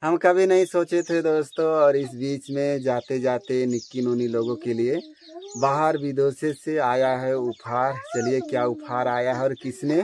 हम कभी नहीं सोचे थे दोस्तों, और इस बीच में जाते जाते निक्की नूनी लोगों के लिए बाहर विदेशों से आया है उपहार। चलिए क्या उपहार आया है और किसने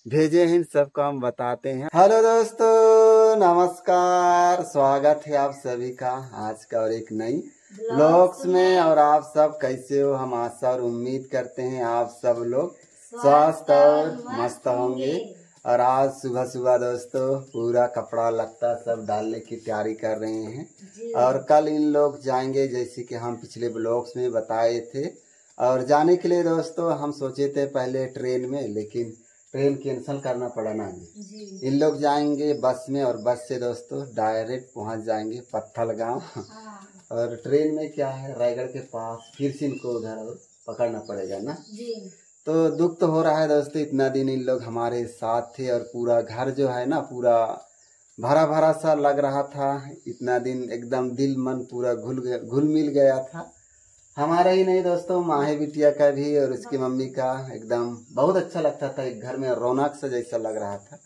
भेजे हैं सबको हम बताते हैं। हेलो दोस्तों, नमस्कार, स्वागत है आप सभी का आज का और एक नई ब्लॉग्स में। और आप सब कैसे हो? हम आशा और उम्मीद करते हैं आप सब लोग स्वस्थ और मस्त होंगे। और आज सुबह सुबह दोस्तों पूरा कपड़ा लत्ता सब डालने की तैयारी कर रहे हैं। और कल इन लोग जाएंगे जैसे कि हम पिछले ब्लॉग्स में बताए थे। और जाने के लिए दोस्तों हम सोचे थे पहले ट्रेन में, लेकिन ट्रेन कैंसिल करना पड़ा ना जी। इन लोग जाएंगे बस में, और बस से दोस्तों डायरेक्ट पहुंच जाएंगे पत्थल गाँव। और ट्रेन में क्या है, रायगढ़ के पास, फिर से इनको उधर पकड़ना पड़ेगा ना जी। तो दुख तो हो रहा है दोस्तों, इतना दिन इन लोग हमारे साथ थे और पूरा घर जो है ना पूरा भरा भरा सा लग रहा था। इतना दिन एकदम दिल मन पूरा घुल मिल गया था। हमारा ही नहीं दोस्तों, माही बिटिया का भी और उसकी मम्मी का एकदम बहुत अच्छा लगता था। एक घर में रौनक सा जैसा लग रहा था।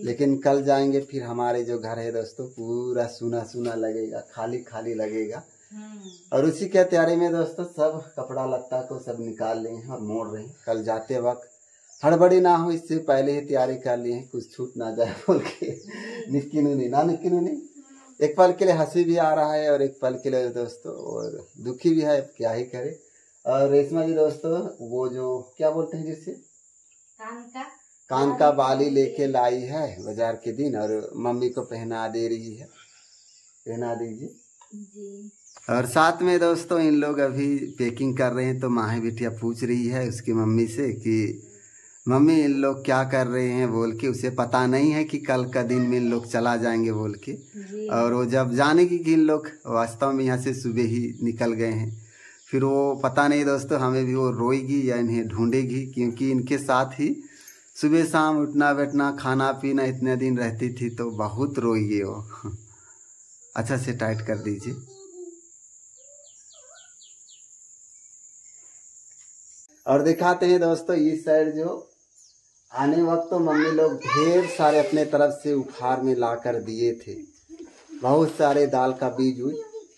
लेकिन कल जाएंगे फिर हमारे जो घर है दोस्तों पूरा सूना सूना लगेगा, खाली खाली लगेगा। और उसी के तैयारी में दोस्तों सब कपड़ा लत्ता को सब निकाल रहे हैं और मोड़ रहे हैं। कल जाते वक्त हड़बड़ी ना हो, इससे पहले ही तैयारी कर लिए हैं, कुछ छूट ना जाए बोल के। निक्की नूनी एक पल के लिए हंसी भी आ रहा है और एक पल के लिए दोस्तों और दुखी भी है, क्या ही करे। और रेशमा जी दोस्तों वो जो क्या बोलते हैं जिससे कान का बाली लेके लाई है बाजार के दिन, और मम्मी को पहना दे रही है। पहना दीजिए जी। और साथ में दोस्तों इन लोग अभी पैकिंग कर रहे हैं, तो माही बिटिया पूछ रही है उसकी मम्मी से कि मम्मी इन लोग क्या कर रहे हैं बोल के। उसे पता नहीं है कि कल का दिन में इन लोग चला जाएंगे बोल के। और वो जब जाने की कि इन लोग वास्तव में यहाँ से सुबह ही निकल गए हैं, फिर वो पता नहीं दोस्तों हमें भी वो रोएगी या इन्हें ढूंढेगी, क्योंकि इनके साथ ही सुबह शाम उठना बैठना खाना पीना इतने दिन रहती थी, तो बहुत रोएगी वो। अच्छा से टाइट कर दीजिए। और दिखाते हैं दोस्तों इस साइड जो आने वक्त तो मम्मी लोग ढेर सारे अपने तरफ से उपहार में ला कर दिए थे। बहुत सारे दाल का बीज उज,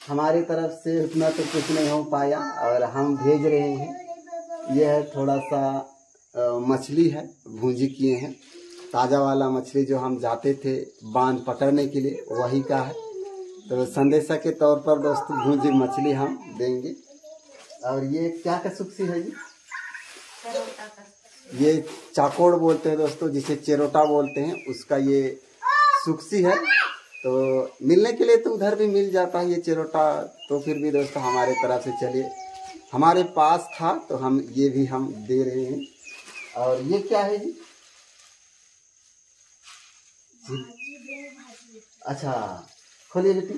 हमारी तरफ से उतना तो कुछ नहीं हो पाया और हम भेज रहे हैं। यह है थोड़ा सा मछली है, भूंजी किए हैं। ताज़ा वाला मछली जो हम जाते थे बांध पकड़ने के लिए वही का है, तो संदेशा के तौर पर दोस्तों भूंजी मछली हम देंगे। और ये क्या का सुक्सी है जी? ये चाकोड़ बोलते हैं दोस्तों, जिसे चेरोटा बोलते हैं, उसका ये सुक्सी है। तो मिलने के लिए तो उधर भी मिल जाता है ये चेरोटा, तो फिर भी दोस्तों हमारे तरफ से चलिए हमारे पास था तो हम ये भी हम दे रहे हैं। और ये क्या है जी? अच्छा खोलिए बेटी,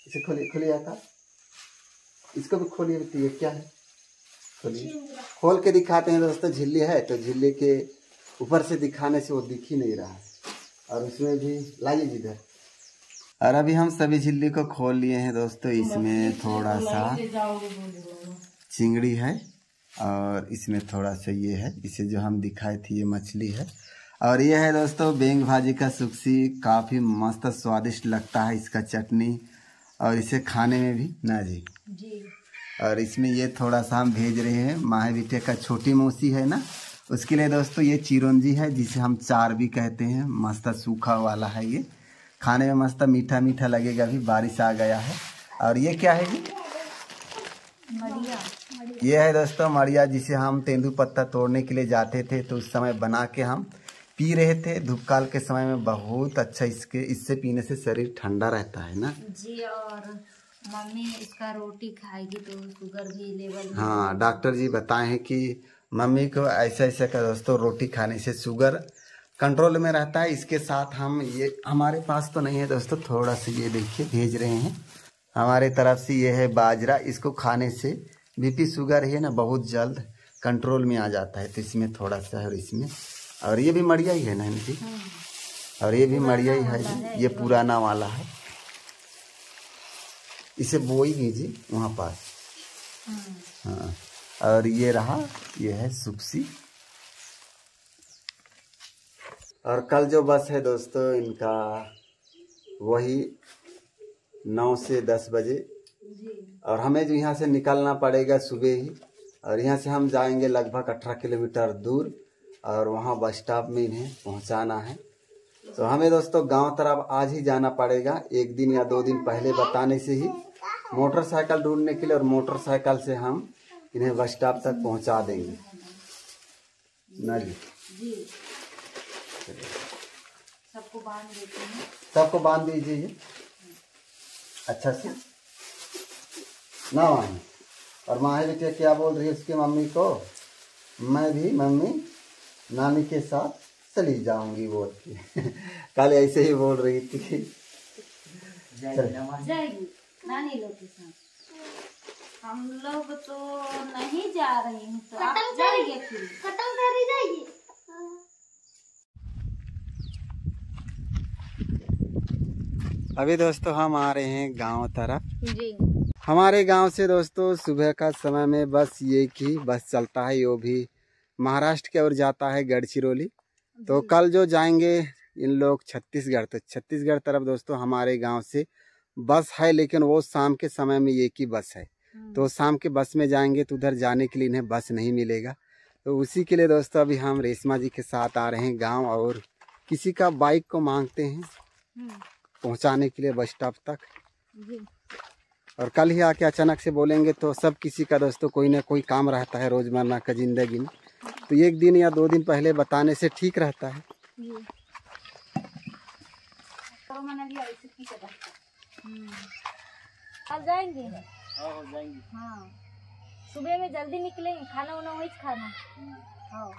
इसे खोलिए, खोलिए आता, इसको भी खोलिए बेटी। ये क्या है? खोलिए, खोल के दिखाते हैं दोस्तों। झिल्ली है तो झिल्ली के ऊपर से दिखाने से वो दिख ही नहीं रहा है। और उसमें भी लाइए जिधर। और अभी हम सभी झिल्ली को खोल लिए हैं दोस्तों। इसमें थोड़ा सा चिंगड़ी है और इसमें थोड़ा सा ये है, इसे जो हम दिखाए थे ये मछली है। और ये है दोस्तों बेंग भाजी का सुक्सी, काफ़ी मस्त स्वादिष्ट लगता है इसका चटनी, और इसे खाने में भी ना जी। और इसमें ये थोड़ा सा हम भेज रहे हैं माही बिटिया का छोटी मौसी है ना, उसके लिए दोस्तों ये चिरौंजी है जिसे हम चार भी कहते हैं। मस्त सूखा वाला है, ये खाने में मस्त मीठा मीठा लगेगा। अभी बारिश आ गया है। और ये क्या है जी? मड़िया। ये है दोस्तों मड़िया, जिसे हम तेंदू पत्ता तोड़ने के लिए जाते थे तो उस समय बना के हम पी रहे थे धूपकाल के समय में। बहुत अच्छा, इससे पीने से शरीर ठंडा रहता है ना जी। और मम्मी इसका रोटी खाएगी तो शुगर भी लेवल, हाँ डॉक्टर जी बताए हैं कि मम्मी को ऐसा ऐसा का दोस्तों रोटी खाने से शुगर कंट्रोल में रहता है। इसके साथ हम ये हमारे पास तो नहीं है दोस्तों, थोड़ा सा ये देखिए भेज रहे हैं हमारे तरफ से। ये है बाजरा, इसको खाने से बीपी शुगर है ना बहुत जल्द कंट्रोल में आ जाता है। तो इसमें थोड़ा सा है और इसमें, और ये भी मड़िया ही है ना जी। और ये भी मड़िया ही है, ये पुराना वाला है। इसे बोई कीजिए वहाँ पास। हाँ, और ये रहा, ये है सुक्सी। और कल जो बस है दोस्तों इनका वही 9 से 10 बजे। और हमें जो यहाँ से निकलना पड़ेगा सुबह ही, और यहाँ से हम जाएंगे लगभग 18 किलोमीटर दूर, और वहाँ बस स्टॉप में इन्हें पहुँचाना है। तो हमें दोस्तों गांव तरफ आज ही जाना पड़ेगा, 1 दिन या 2 दिन पहले बताने से ही मोटरसाइकिल ढूंढने के लिए, और मोटरसाइकिल से हम इन्हें बस स्टॉप तक पहुँचा देंगे ना जी। सबको बांध देते हैं, सबको बांध दीजिए अच्छा से ना माही। और माही बेटे क्या बोल रही है उसकी मम्मी को, मैं भी मम्मी नानी के साथ चली जाऊंगी बोल के कल ऐसे ही बोल रही थी। जाएगी नानी लोग के साथ। हम लोग तो नहीं जा रहे हैं, तो आप जाइए फिर। खत्म कर जाइए। अभी दोस्तों हम आ रहे हैं गांव तरफ जी। हमारे गांव से दोस्तों सुबह का समय में बस ये की बस चलता है, वो भी महाराष्ट्र की ओर जाता है गढ़चिरौली। तो कल जो जाएंगे इन लोग छत्तीसगढ़, तो छत्तीसगढ़ तरफ दोस्तों हमारे गांव से बस है, लेकिन वो शाम के समय में एक ही बस है। तो शाम के बस में जाएंगे तो उधर जाने के लिए इन्हें बस नहीं मिलेगा। तो उसी के लिए दोस्तों अभी हम रेशमा जी के साथ आ रहे हैं गाँव, और किसी का बाइक को मांगते हैं पहुंचाने के लिए बस स्टॉप तक। और कल ही आके अचानक से बोलेंगे तो सब किसी का दोस्तों कोई ना कोई काम रहता है रोजमर्रा का जिंदगी में, तो 1 दिन या 2 दिन पहले बताने से ठीक रहता है। कल जाएंगे। हाँ, सुबह में जल्दी निकलेंगे, खाना वाना वही खाना। हाँ।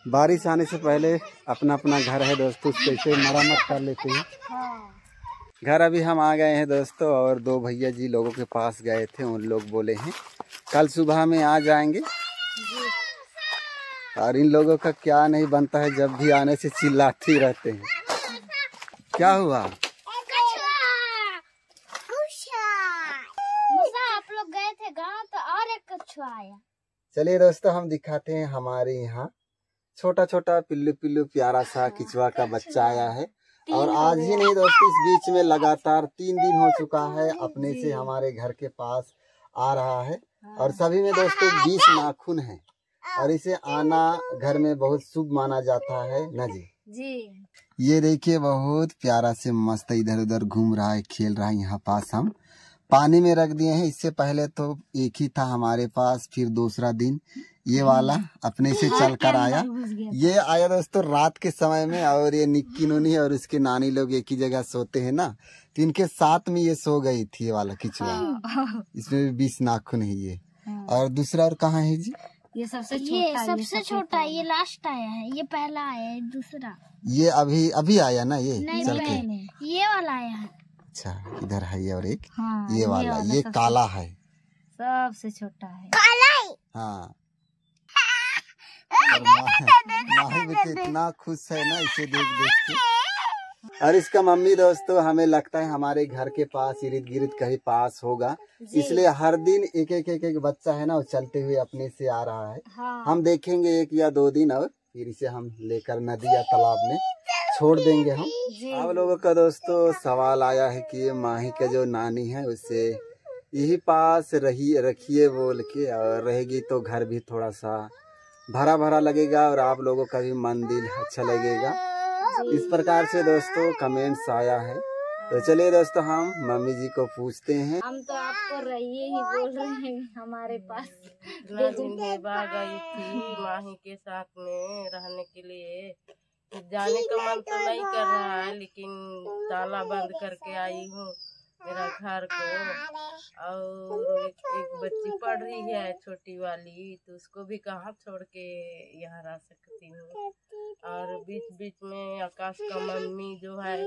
बारिश आने से पहले अपना अपना घर है दोस्तों, उसको इसे मरम्मत कर लेते हैं। हाँ। घर अभी हम आ गए हैं दोस्तों, और 2 भैया जी लोगों के पास गए थे, उन लोग बोले हैं कल सुबह में आ जाएंगे। और इन लोगों का क्या नहीं बनता है, जब भी आने से चिल्लाते ही रहते हैं। क्या हुआ? आप लोग गए थे गाँव तो और एक कछुआ आया। चलिए दोस्तों हम दिखाते हैं, हमारे यहाँ छोटा छोटा पिल्लू पिल्लू प्यारा सा किचवा का बच्चा आया है। और आज ही नहीं दोस्तों, इस बीच में लगातार 3 दिन हो चुका है अपने से हमारे घर के पास आ रहा है। और सभी में दोस्तों 20 नाखून है, और इसे आना घर में बहुत शुभ माना जाता है ना जी। जी। ये देखिए बहुत प्यारा से मस्त इधर उधर घूम रहा है, खेल रहा है। यहाँ पास हम पानी में रख दिए हैं। इससे पहले तो एक ही था हमारे पास, फिर दूसरा दिन ये वाला अपने से चल कर आया। ये आया दोस्तों रात के समय में, और ये निक्की नूनी और उसके नानी लोग एक ही जगह सोते हैं ना, तो इनके साथ में ये सो गई थी ये वाला किचवा। इसमें भी 20 नाखून है ये। और दूसरा और कहाँ है जी? ये सबसे छोटा, ये लास्ट आया है, ये पहला आया है, दूसरा ये अभी आया ना, ये चल के ये वाला आया है। अच्छा इधर है ये, और एक हाँ, ये वाला ये काला है, सबसे छोटा है। हाँ। माही बेटे इतना खुश है ना इसे देख देख के। और इसका मम्मी दोस्तों हमें लगता है हमारे घर के पास इर्द गिर्द कहीं पास होगा, इसलिए हर दिन एक बच्चा है ना वो चलते हुए अपने से आ रहा है। हाँ। हम देखेंगे 1 या 2 दिन, और फिर इसे हम लेकर नदी या तालाब में छोड़ देंगे हम। आप लोगों का दोस्तों सवाल आया है कि ये माही का जो नानी है उससे यही पास रखिए बोल के, और रहेगी तो घर भी थोड़ा सा भरा भरा लगेगा, और आप लोगों का भी मन दिल अच्छा लगेगा। इस प्रकार से दोस्तों कमेंट्स आया है। तो चलिए दोस्तों हम मम्मी जी को पूछते हैं। हम तो आपको रहिए ही बोल रहे हैं, हमारे पास नेबा गई थी माही के साथ में रहने के लिए। जाने का मन तो नहीं कर रहा है, लेकिन ताला बंद करके आई हूँ मेरा घर को। और एक बच्ची पढ़ रही है छोटी वाली, तो उसको भी कहाँ छोड़ के यहाँ रह सकती हूँ। और बीच बीच में आकाश का मम्मी जो है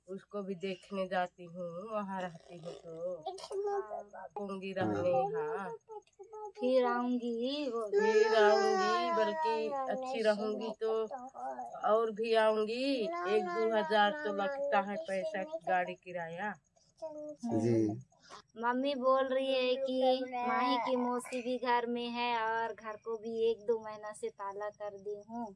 उसको भी देखने जाती हूँ, वहाँ रहती हूँ तो आऊंगी रहने यहाँ। फिर आऊंगी बल्कि अच्छी रहूंगी तो और भी आऊंगी। 1-2 हजार तो लगता है पैसा गाड़ी किराया जी। मम्मी बोल रही है कि माही की मौसी भी घर में है, और घर को भी 1-2 महीना से ताला कर दी हूँ,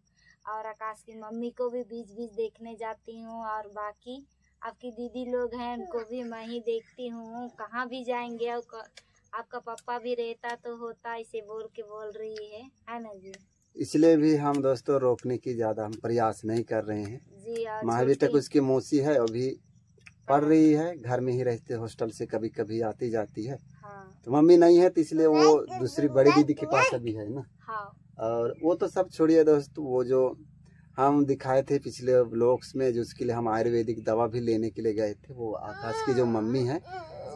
और आकाश की मम्मी को भी बीच बीच देखने जाती हूँ, और बाकी आपकी दीदी लोग हैं उनको भी मैं ही देखती हूँ। कहाँ भी जाएंगे आपका पापा भी रहता तो होता, इसे बोल रही है ना जी। इसलिए भी हम दोस्तों रोकने की ज्यादा हम प्रयास नहीं कर रहे हैं जी। और महावीर तक उसकी मौसी है, अभी पढ़ रही है, घर में ही रहते, हॉस्टल से कभी कभी आती जाती है। हाँ। तो मम्मी नहीं है तो इसलिए वो दूसरी बड़ी दीदी के पास अभी है ना। हाँ। और वो तो सब छोड़िए दोस्तों, वो जो हम दिखाए थे पिछले ब्लॉग्स में, जो उसके लिए हम आयुर्वेदिक दवा भी लेने के लिए गए थे, वो आकाश की जो मम्मी है,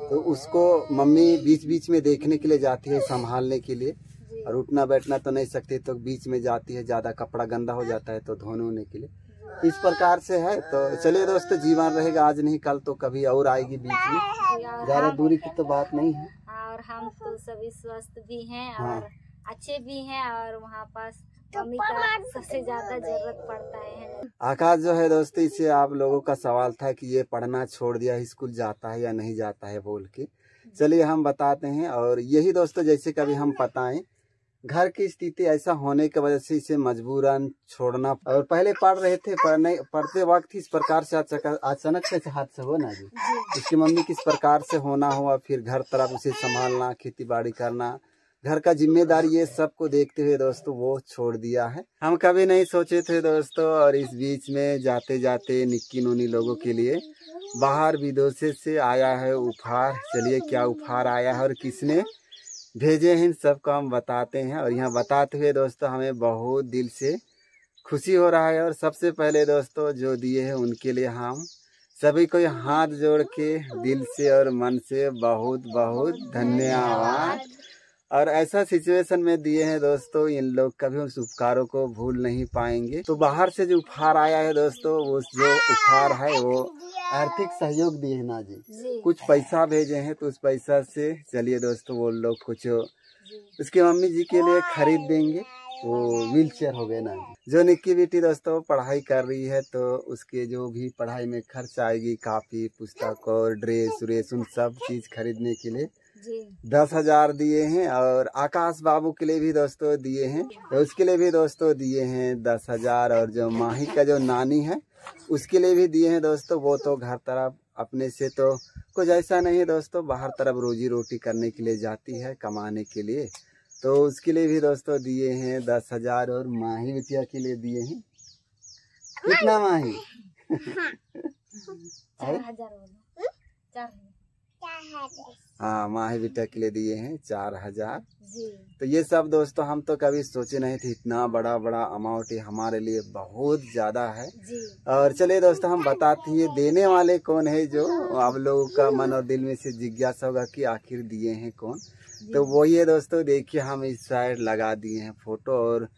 तो उसको मम्मी बीच बीच में देखने के लिए जाती है, संभालने के लिए, और उठना बैठना तो नहीं सकती, तो बीच में जाती है, ज्यादा कपड़ा गंदा हो जाता है तो धोने होने के लिए, इस प्रकार से है। तो चलिए दोस्तों, जीवन रहेगा, आज नहीं कल तो कभी और आएगी बीच में, ज्यादा दूरी की तो बात नहीं है। और हम तो सभी स्वस्थ भी हैं और अच्छे भी हैं, और वहाँ पास मम्मी का सबसे ज्यादा जरूरत पड़ता है। आकाश जो है दोस्तों, इससे आप लोगों का सवाल था कि ये पढ़ना छोड़ दिया, स्कूल जाता है या नहीं जाता है बोल के, चलिए हम बताते हैं। और यही दोस्तों, जैसे कभी हम बताएं, घर की स्थिति ऐसा होने की वजह से इसे मजबूरन छोड़ना, और पहले पढ़ रहे थे, पढ़ते वक्त इस प्रकार से अचानक से हादसा हो ना जी, उसकी मम्मी किस प्रकार से होना हुआ, फिर घर तरफ उसे संभालना, खेती बाड़ी करना, घर का जिम्मेदारी, ये सब को देखते हुए दोस्तों वो छोड़ दिया है। हम कभी नहीं सोचे थे दोस्तों, और इस बीच में जाते जाते निक्की नूनी लोगों के लिए बाहर विदेशों से आया है उपहार। चलिए क्या उपहार आया है और किसने भेजे हैं, इन सबको हम बताते हैं। और यहाँ बताते हुए दोस्तों हमें बहुत दिल से खुशी हो रहा है। और सबसे पहले दोस्तों जो दिए हैं उनके लिए हम सभी को हाथ जोड़ के दिल से और मन से बहुत बहुत धन्यवाद। और ऐसा सिचुएशन में दिए हैं दोस्तों, इन लोग कभी उस उपकारों को भूल नहीं पाएंगे। तो बाहर से जो उपहार आया है दोस्तों, वो जो उपहार है वो आर्थिक सहयोग दिए है ना जी, कुछ पैसा भेजे हैं, तो उस पैसा से चलिए दोस्तों वो लोग कुछ उसके मम्मी जी के लिए खरीद देंगे। वो व्हील चेयर हो गए ना जी। जो निक्की बेटी दोस्तों पढ़ाई कर रही है, तो उसके जो भी पढ़ाई में खर्च आएगी, कापी पुस्तक और ड्रेस उन सब चीज खरीदने के लिए 10,000 दिए हैं। और आकाश बाबू के लिए भी दोस्तों दिए हैं, तो उसके लिए भी दोस्तों दिए हैं 10,000। और जो माही का जो नानी है उसके लिए भी दिए हैं दोस्तों। वो तो घर तरफ अपने से तो कुछ ऐसा नहीं है दोस्तों, बाहर तरफ रोजी रोटी करने के लिए जाती है, कमाने के लिए, तो उसके लिए भी दोस्तों दिए हैं 10,000। और माही बिटिया के लिए दिए हैं कितना माही? 4,000। हाँ, माही बेटा के लिए दिए हैं 4,000। तो ये सब दोस्तों हम तो कभी सोचे नहीं थे, इतना बड़ा अमाउंट हमारे लिए बहुत ज्यादा है। और चलिए दोस्तों हम बताते हैं ये देने वाले कौन है, जो आप लोगों का मन और दिल में से जिज्ञासा होगा कि आखिर दिए हैं कौन। तो वही है दोस्तों, देखिए हम इस साइड लगा दिए हैं फोटो। और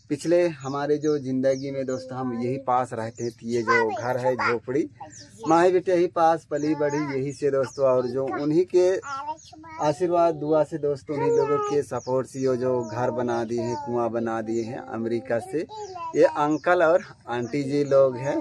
पिछले हमारे जो जिंदगी में दोस्तों हम यही पास रहते थे, ये जो घर है झोपड़ी, माही बेटे यही पास पली बड़ी यही से दोस्तों। और जो उन्हीं के आशीर्वाद दुआ से दोस्तों, उन्हीं लोगों के सपोर्ट से ये जो घर बना दिए हैं, कुआं बना दिए हैं अमेरिका से, ये अंकल और आंटी जी लोग हैं।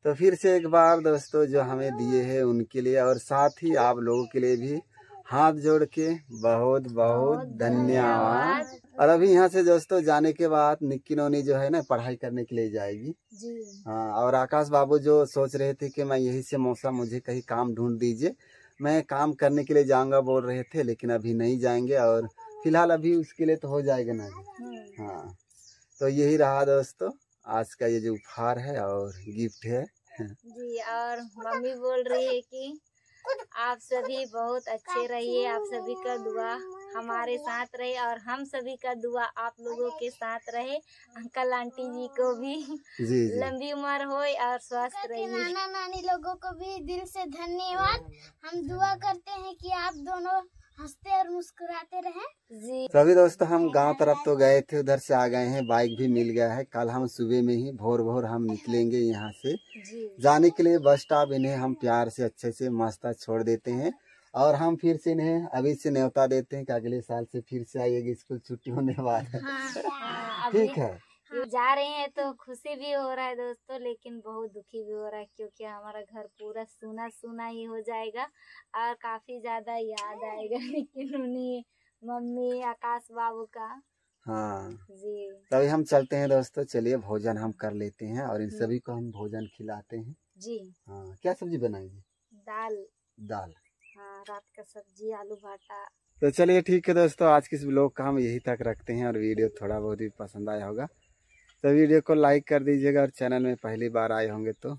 तो फिर से एक बार दोस्तों जो हमें दिए हैं उनके लिए, और साथ ही आप लोगों के लिए भी हाथ जोड़ के बहुत बहुत धन्यवाद। और अभी यहाँ से दोस्तों जाने के बाद निक्की नोनी जो है ना पढ़ाई करने के लिए जाएगी जी। हाँ, और आकाश बाबू जो सोच रहे थे कि मैं यही से मौसा मुझे कहीं काम ढूंढ दीजिए, मैं काम करने के लिए जाऊंगा बोल रहे थे, लेकिन अभी नहीं जाएंगे। और फिलहाल अभी उसके लिए तो हो जाएगा ना जी। हाँ, तो यही रहा दोस्तों आज का ये जो उपहार है और गिफ्ट है जी। और मम्मी बोल रही है कि आप सभी बहुत अच्छे रहिए, आप सभी का दुआ हमारे साथ रहे, और हम सभी का दुआ आप लोगों के साथ रहे। अंकल आंटी जी को भी जी। लंबी उम्र हो और स्वस्थ रहिए। नाना नानी लोगों को भी दिल से धन्यवाद। हम दुआ करते हैं कि आप दोनों हंसते और मुस्कुराते रहें जी। सभी दोस्तों हम गांव तरफ तो गए थे, उधर से आ गए हैं, बाइक भी मिल गया है। कल हम सुबह में ही भोर हम निकलेंगे यहाँ से जी। जाने के लिए बस स्टॉप। इन्हें हम प्यार से अच्छे से मस्त छोड़ देते हैं, और हम फिर से इन्हें अभी से न्योता देते हैं कि अगले साल से फिर से आइएगा स्कूल छुट्टी होने के बाद। ठीक है, जा रहे हैं तो खुशी भी हो रहा है दोस्तों, लेकिन बहुत दुखी भी हो रहा है, क्योंकि हमारा घर पूरा सूना सूना ही हो जाएगा और काफी ज्यादा याद आएगा निक्की नूनी, मम्मी, आकाश बाबू का। हाँ, जी तभी हम चलते हैं दोस्तों। चलिए भोजन हम कर लेते हैं और इन सभी को हम भोजन खिलाते हैं। जी। हाँ, क्या सब्जी बनाएंगे? दाल। दाल। हाँ, रात का सब्जी आलू भाटा। तो चलिए ठीक है दोस्तों, आज के इस ब्लॉग का हम यही तक रखते हैं और वीडियो थोड़ा बहुत भी पसंद आया होगा तो वीडियो को लाइक कर दीजिएगा और चैनल में पहली बार आए होंगे तो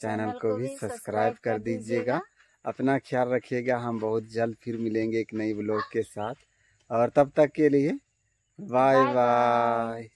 चैनल को भी सब्सक्राइब कर दीजिएगा। अपना ख्याल रखिएगा। हम बहुत जल्द फिर मिलेंगे एक नई ब्लॉग के साथ और तब तक के लिए बाय बाय।